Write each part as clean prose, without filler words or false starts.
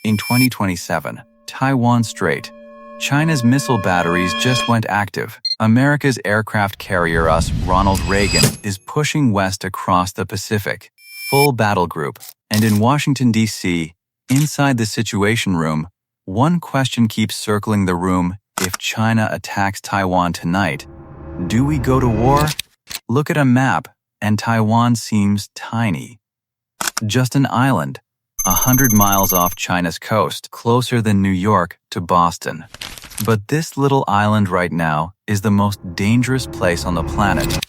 In 2027, Taiwan Strait. China's missile batteries just went active. America's aircraft carrier Ronald Reagan is pushing west across the Pacific. Full battle group. And in Washington, D.C., inside the Situation Room, one question keeps circling the room: if China attacks Taiwan tonight, do we go to war? Look at a map, and Taiwan seems tiny. Just an island, 100 miles off China's coast, closer than New York to Boston. But this little island right now is the most dangerous place on the planet,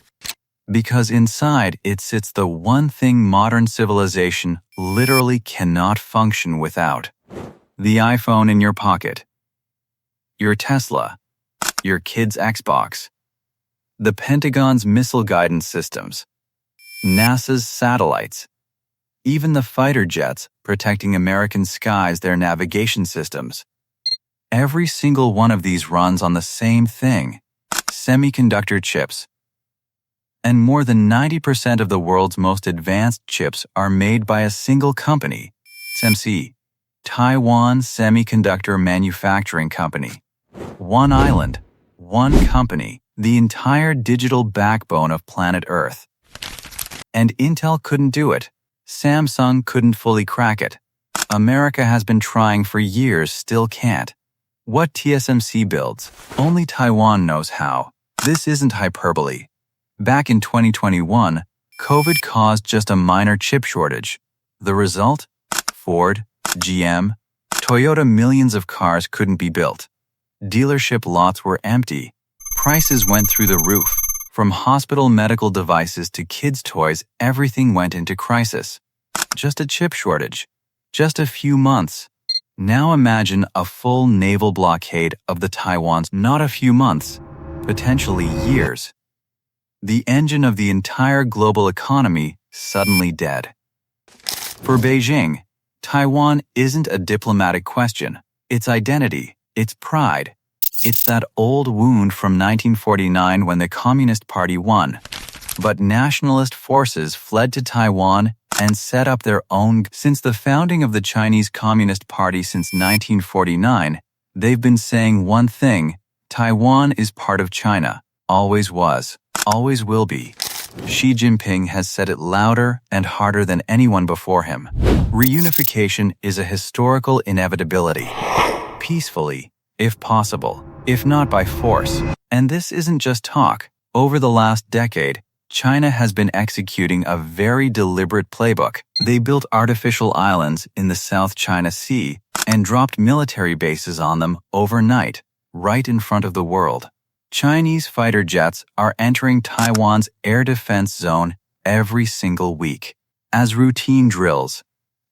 because inside it sits the one thing modern civilization literally cannot function without: the iPhone in your pocket, your Tesla, your kid's Xbox, the Pentagon's missile guidance systems, NASA's satellites, even the fighter jets protecting American skies, their navigation systems. Every single one of these runs on the same thing: semiconductor chips. And more than 90% of the world's most advanced chips are made by a single company, TSMC, Taiwan Semiconductor Manufacturing Company. One island, one company, the entire digital backbone of planet Earth. And Intel couldn't do it. Samsung couldn't fully crack it. America has been trying for years, still can't. What TSMC builds, only Taiwan knows how. This isn't hyperbole. Back in 2021, COVID caused just a minor chip shortage. The result? Ford, GM, Toyota, millions of cars couldn't be built. Dealership lots were empty. Prices went through the roof. From hospital medical devices to kids' toys, everything went into crisis. Just a chip shortage. Just a few months. Now imagine a full naval blockade of the Taiwans. Not a few months, potentially years. The engine of the entire global economy suddenly dead. For Beijing, Taiwan isn't a diplomatic question. It's identity. It's pride. It's that old wound from 1949 when the Communist Party won. But nationalist forces fled to Taiwan and set up their own. Since the founding of the Chinese Communist Party since 1949, they've been saying one thing: Taiwan is part of China. Always was. Always will be. Xi Jinping has said it louder and harder than anyone before him. Reunification is a historical inevitability. Peacefully, if possible, if not by force. And this isn't just talk. Over the last decade, China has been executing a very deliberate playbook. They built artificial islands in the South China Sea and dropped military bases on them overnight, right in front of the world. Chinese fighter jets are entering Taiwan's air defense zone every single week. As routine drills,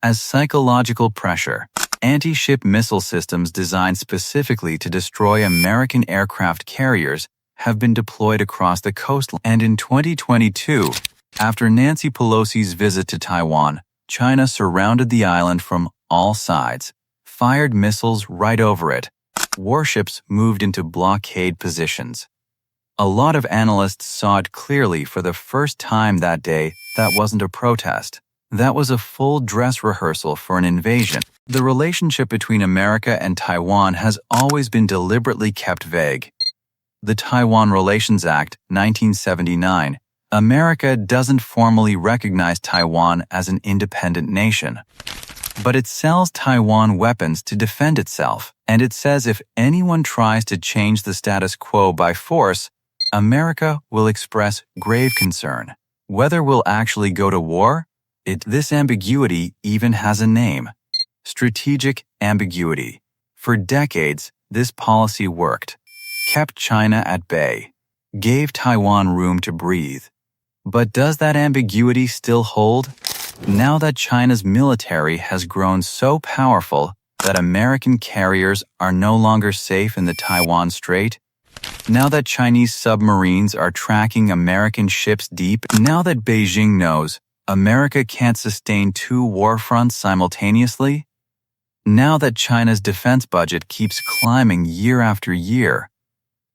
as psychological pressure, anti-ship missile systems designed specifically to destroy American aircraft carriers have been deployed across the coastline. And in 2022, after Nancy Pelosi's visit to Taiwan, China surrounded the island from all sides, fired missiles right over it. Warships moved into blockade positions. A lot of analysts saw it clearly for the first time that day. That wasn't a protest. That was a full dress rehearsal for an invasion. The relationship between America and Taiwan has always been deliberately kept vague. The Taiwan Relations Act, 1979. America doesn't formally recognize Taiwan as an independent nation. But it sells Taiwan weapons to defend itself, and it says if anyone tries to change the status quo by force, America will express grave concern. Whether we'll actually go to war? This ambiguity even has a name: strategic ambiguity. For decades, this policy worked, kept China at bay, gave Taiwan room to breathe. But does that ambiguity still hold? Now that China's military has grown so powerful that American carriers are no longer safe in the Taiwan Strait, now that Chinese submarines are tracking American ships deep, now that Beijing knows America can't sustain two war fronts simultaneously, now that China's defense budget keeps climbing year after year,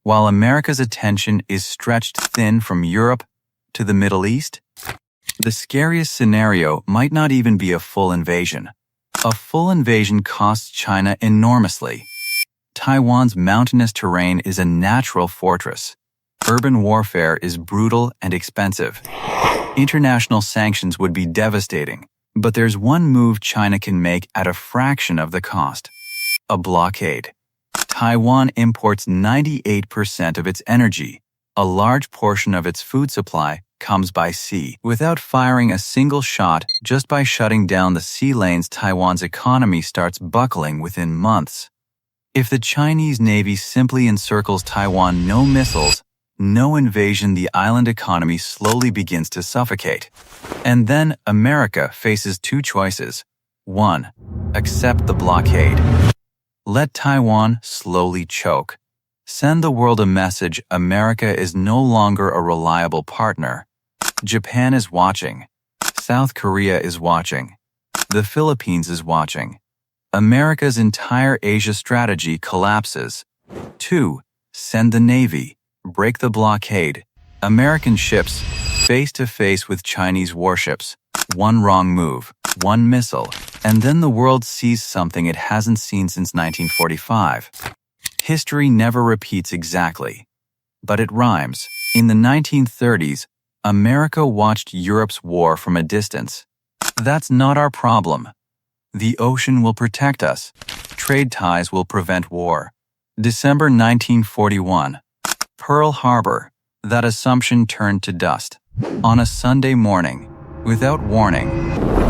while America's attention is stretched thin from Europe to the Middle East, the scariest scenario might not even be a full invasion. A full invasion costs China enormously. Taiwan's mountainous terrain is a natural fortress. Urban warfare is brutal and expensive. International sanctions would be devastating. But there's one move China can make at a fraction of the cost: a blockade. Taiwan imports 98% of its energy. A large portion of its food supply comes by sea. Without firing a single shot, just by shutting down the sea lanes, Taiwan's economy starts buckling within months. If the Chinese Navy simply encircles Taiwan, no missiles, no invasion, the island economy slowly begins to suffocate. And then America faces two choices. 1. Accept the blockade. Let Taiwan slowly choke. Send the world a message: America is no longer a reliable partner. Japan is watching. South Korea is watching. The Philippines is watching. America's entire Asia strategy collapses. 2. Send the Navy. Break the blockade. American ships face to face with Chinese warships. One wrong move, one missile, and then the world sees something it hasn't seen since 1945. History never repeats exactly, but it rhymes. In the 1930s, America watched Europe's war from a distance. That's not our problem. The ocean will protect us. Trade ties will prevent war. December 1941. Pearl Harbor. That assumption turned to dust. On a Sunday morning, without warning.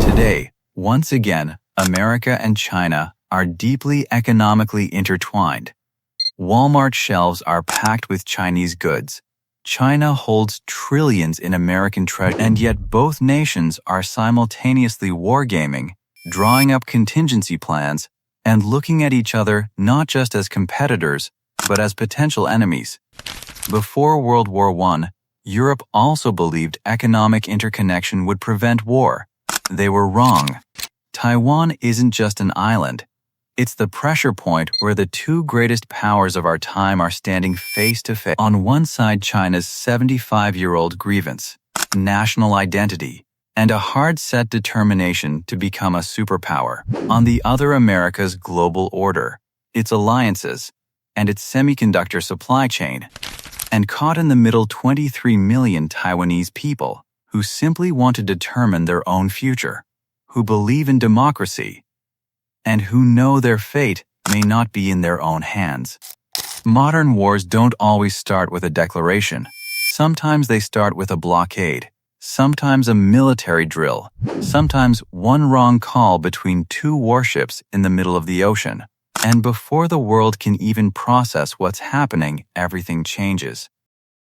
Today, once again, America and China are deeply economically intertwined. Walmart shelves are packed with Chinese goods. China holds trillions in American treasure, and yet both nations are simultaneously wargaming, drawing up contingency plans, and looking at each other not just as competitors, but as potential enemies. Before World War I, Europe also believed economic interconnection would prevent war. They were wrong. Taiwan isn't just an island. It's the pressure point where the two greatest powers of our time are standing face to face. On one side, China's 75-year-old grievance, national identity, and a hard-set determination to become a superpower. On the other, America's global order, its alliances, and its semiconductor supply chain. And caught in the middle, 23 million Taiwanese people who simply want to determine their own future, who believe in democracy, and who know their fate may not be in their own hands. Modern wars don't always start with a declaration. Sometimes they start with a blockade, sometimes a military drill, sometimes one wrong call between two warships in the middle of the ocean. And before the world can even process what's happening, everything changes.